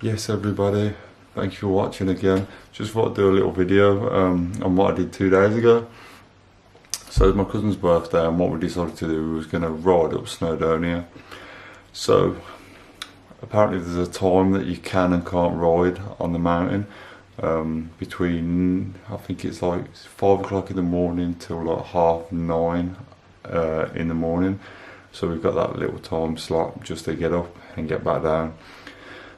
Yes everybody, thank you for watching again. Just thought I'd do a little video on what I did 2 days ago. So it was my cousin's birthday, and what we decided to do was going to ride up Snowdonia. So apparently there's a time that you can and can't ride on the mountain between, I think it's like 5 o'clock in the morning till like 9:30 in the morning. So we've got that little time slot just to get up and get back down.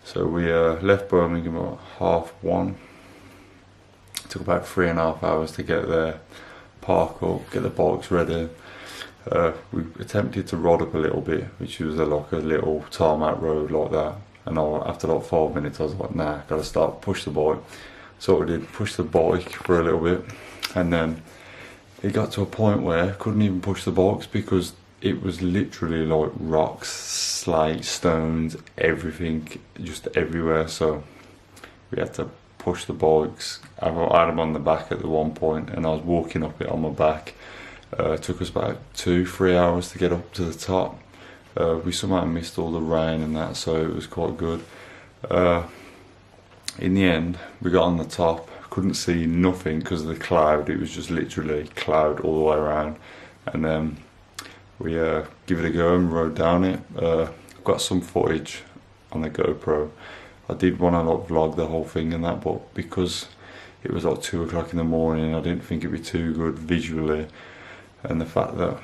So we left Birmingham at 1:30. It took about 3.5 hours to get there, park up, get the bikes ready. We attempted to ride up a little bit, which was like a little tarmac road like that. And after like 5 minutes I was like, nah, gotta start, push the bike. So what we did, push the bike for a little bit, and then it got to a point where I couldn't even push the bikes because it was literally like rocks, slate, stones, everything, just everywhere. So we had to push the bikes. I had them on the back at the one point, and I was walking up it on my back. It took us about 2-3 hours to get up to the top. We somehow missed all the rain and that, so it was quite good. In the end, we got on the top, couldn't see nothing because of the cloud. It was just literally cloud all the way around. And then we give it a go and rode down it. I've got some footage on the GoPro. I did want to like vlog the whole thing and that, but because it was like 2 o'clock in the morning, I didn't think it'd be too good visually, and the fact that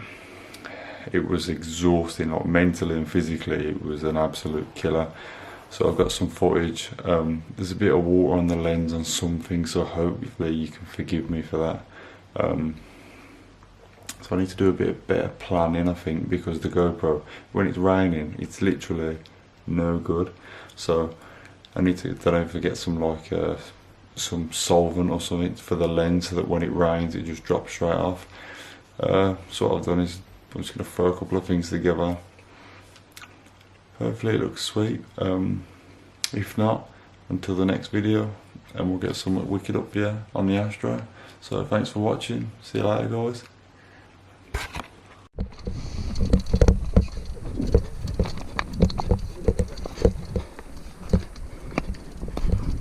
it was exhausting, like mentally and physically, it was an absolute killer. So I've got some footage. There's a bit of water on the lens on something, so hopefully you can forgive me for that. So I need to do a bit better planning, I think, because the GoPro, when it's raining, it's literally no good. So I need to, don't forget some like some solvent or something for the lens, so that when it rains it just drops straight off. So what I've done is I'm just going to throw a couple of things together. Hopefully it looks sweet. If not, until the next video, and we'll get something wicked up here on the Astro. So thanks for watching. See you later, guys.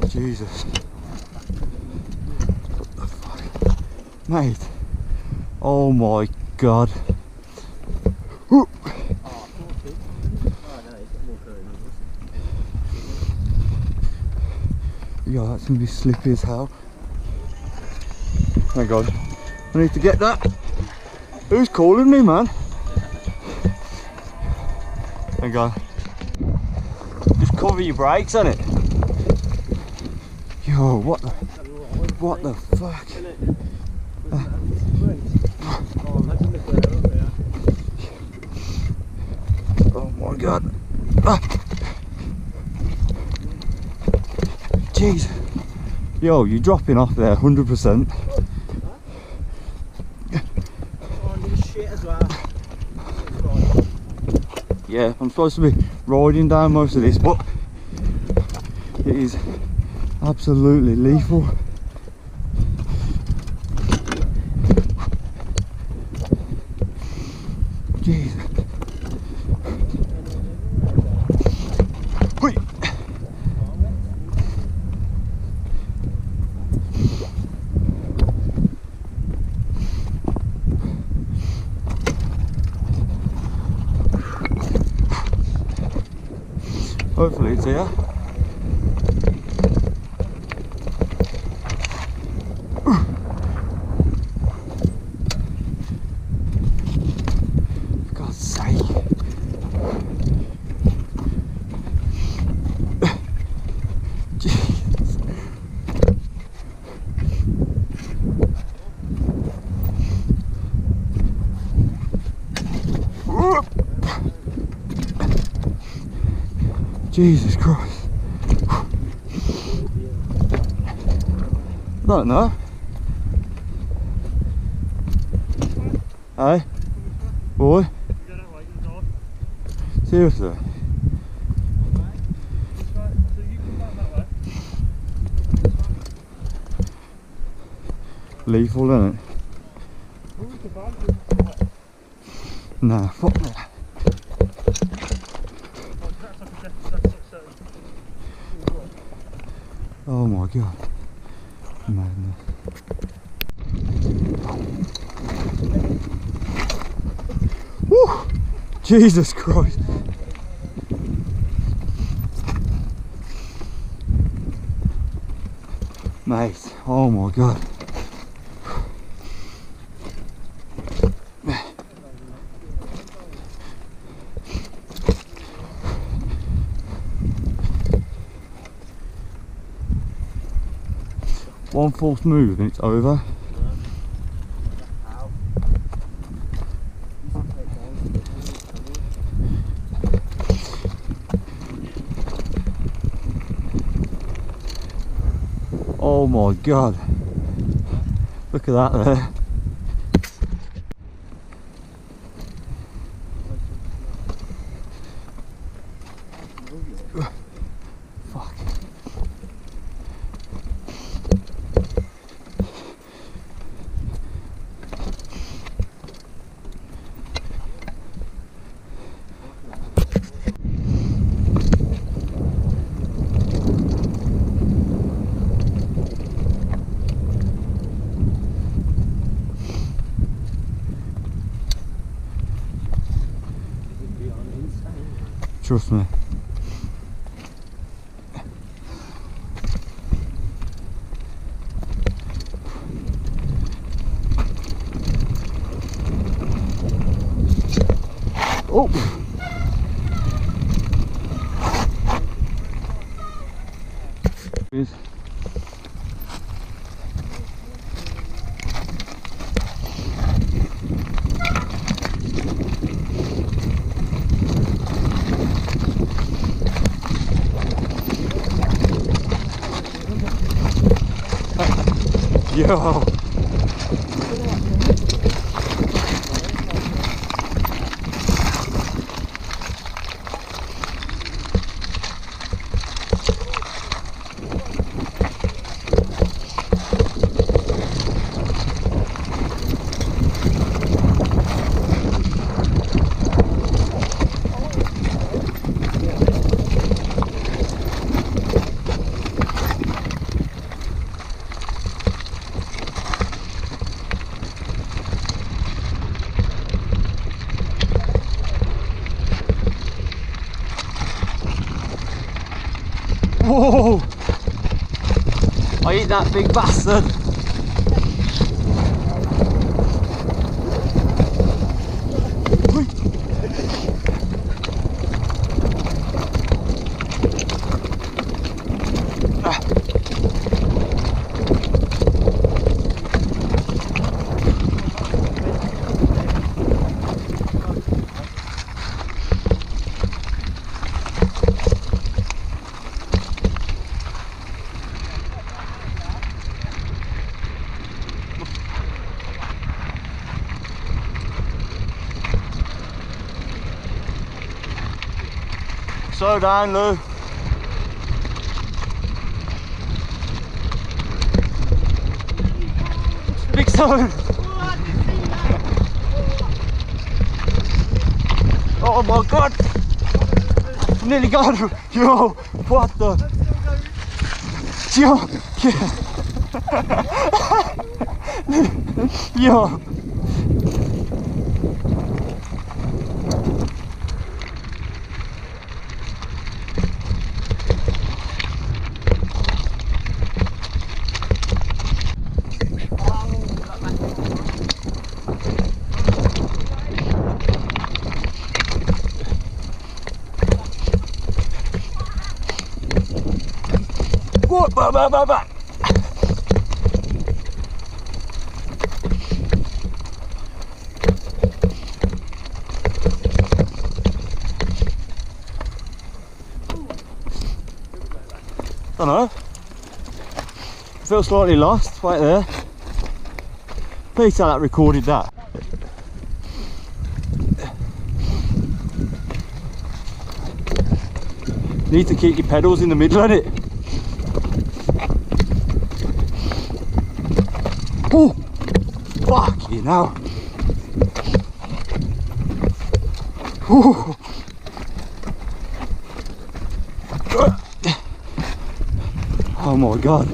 Jesus. What the fuck? Mate. Oh my god. Ooh. Yeah, that's gonna be slippy as hell. Oh my god. I need to get that. Who's calling me, man? Hang on. Just cover your brakes on it. Yo, what the fuck? Oh my god. Jeez. Yo, you're dropping off there 100%. Yeah, I'm supposed to be riding down most of this, but it is absolutely lethal. Jeez. Wait. Hopefully it's here. For God's sake. Jesus. Jesus Christ. I don't know. Hey? Boy? Seriously? Lethal, isn't it? Nah, fuck that. Oh my god. Madness. Woo! Jesus Christ. Mate, oh my god. One false move and it's over. Oh my god. Look at that there. Fuck. Trust me. Oh! Please. Yo! Whoa! I eat that big bastard! Slow down, Lou. Big stone. Oh my god. Nearly got him. Yo, what the? Yo, yeah. Yo. What? Don't know. I feel slightly lost right there. Please tell that recorded that. Need to keep your pedals in the middle of it. Oh! Fuck you now. Oh. Oh my god.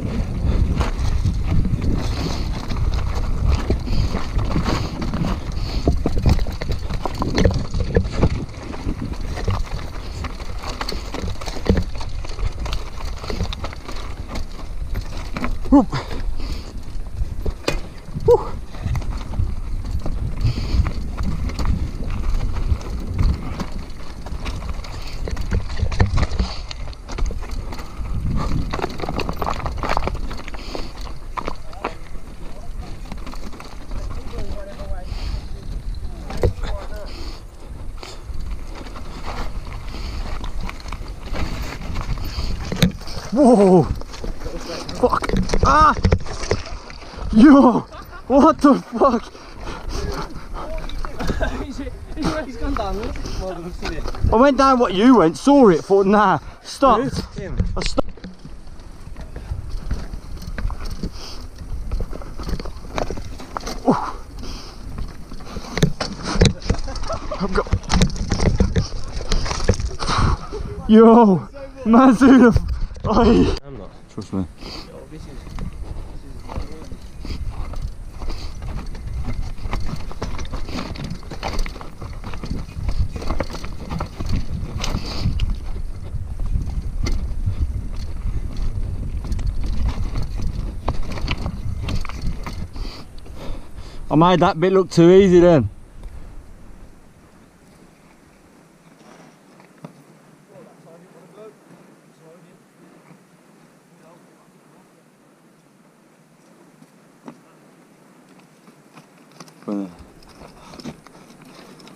Whoop. Whew. Whoa! Fuck! Ah! Yo! What the fuck? He's gone down this. I went down what you went, saw it, thought nah, stop. I stopped. I've got... Yo! Man's doing a... Oi. I'm not. Trust me. I made that bit look too easy then.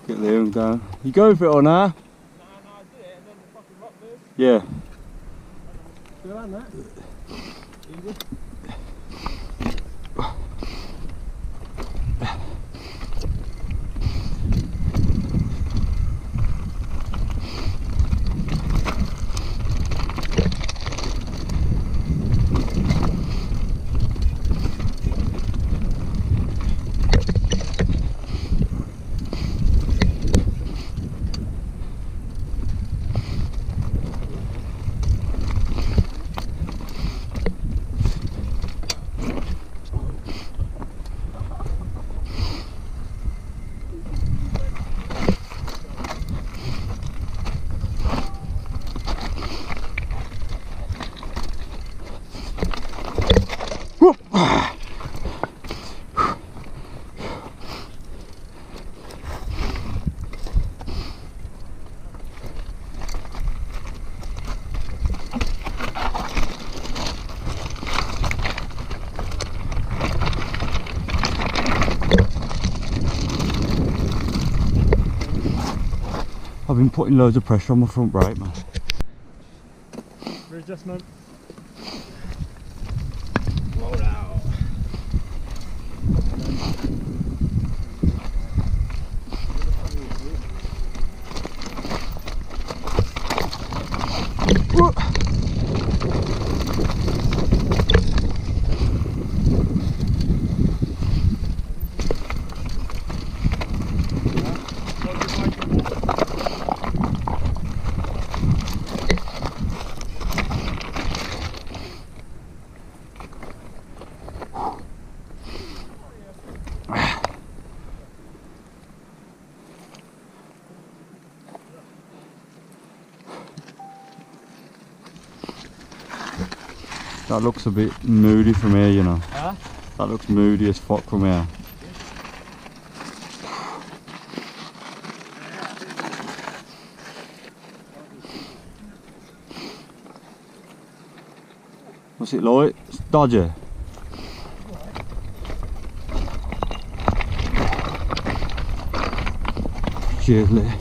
Get Liam down. You go for it or nah? No, I did it and then the fucking rock moved. Yeah. Go around that. Easy. I've been putting loads of pressure on my front brake, man. Readjustment. That looks a bit moody from here, you know. Huh? That looks moody as fuck from here. What's it like? It's dodgy. Gently.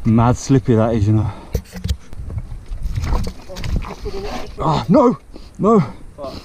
Mad slippy that is, you know. Ah, no! No! What?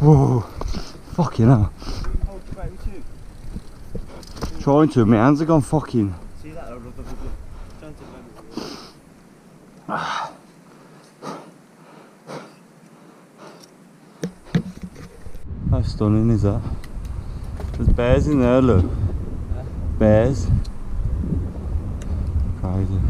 Whoa, fucking hell. Hold your baby too. Trying to, my hands are gone fucking. See that? Don't take baby. How stunning is that? There's bears in there, look. Bears. Crazy.